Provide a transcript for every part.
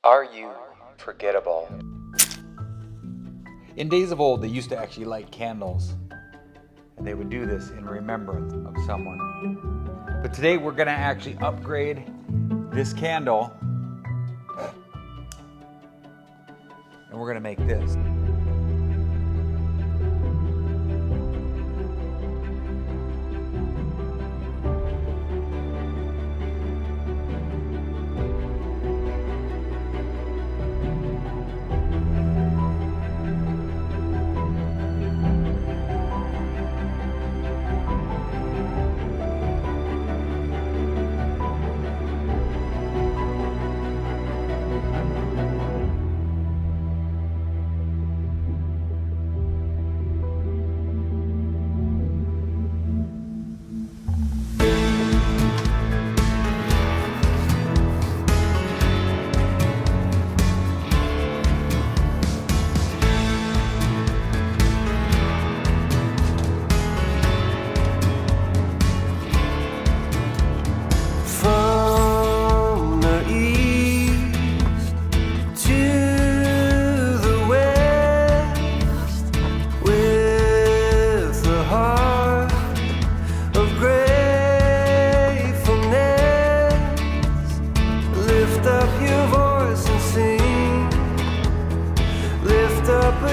Are you forgettable? In days of old, they used to actually light candles. And they would do this in remembrance of someone. But today we're gonna actually upgrade this candle. And we're gonna make this.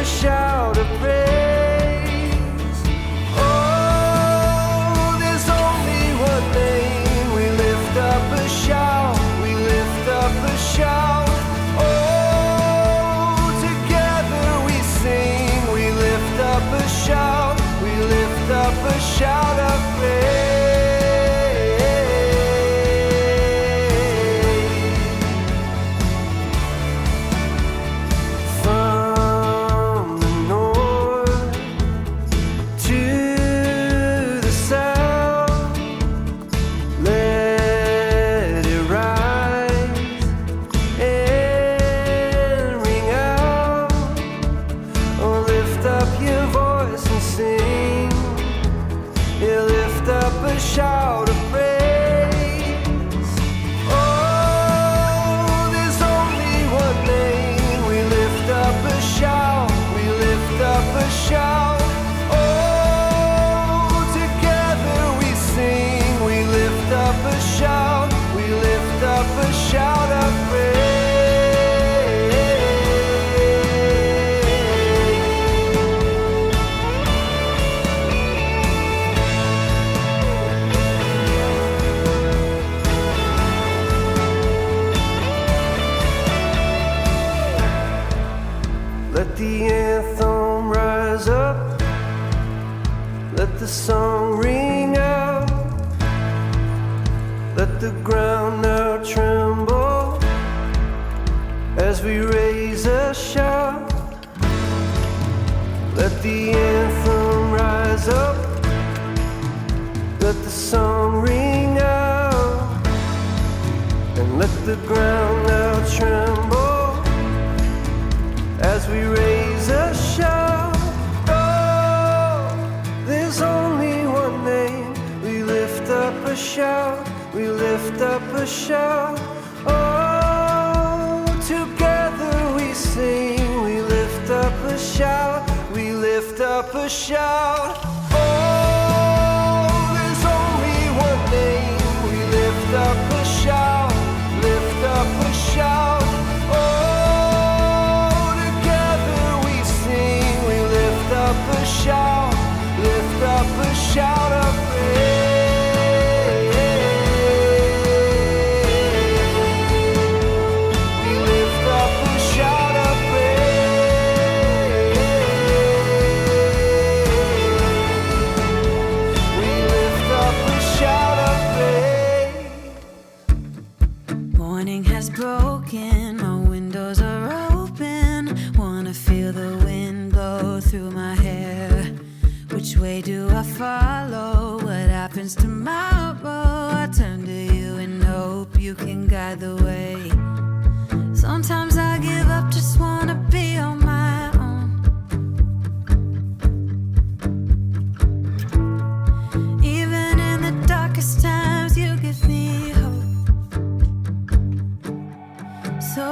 Shout of praise. Oh, there's only one name. We lift up a shout. We lift up a shout. Oh, together we sing. We lift up a shout. We lift up a shout of praise. Shout of praise. Oh, there's only one name. We lift up a shout. We lift up a shout. Oh, together we sing. We lift up a shout. We lift up a shout of praise. Let the anthem rise up, let the song ring out, let the ground now tremble as we raise a shout. Let the anthem rise up, let the song ring out, and let the ground now tremble as we raise a shout. Oh, there's only one name. We lift up a shout. We lift up a shout. Oh, together we sing. We lift up a shout. We lift up a shout. Oh, there's only one name. We lift up a shout. Lift up a shout. Shout, lift up a shout of praise. We lift up a shout of praise. We lift up a shout of praise. Morning has broken, my windows are open. Wanna feel the wind blow through my hair. Which way do I follow? What happens tomorrow? I turn to you and hope you can guide the way. Sometimes I give up, just wanna be on my own. Even in the darkest times, you give me hope. So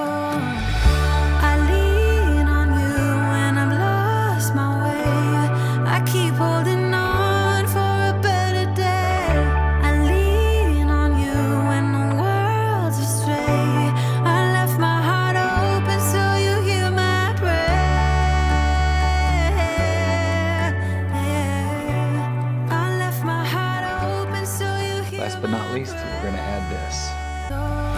but not least, we're gonna add this.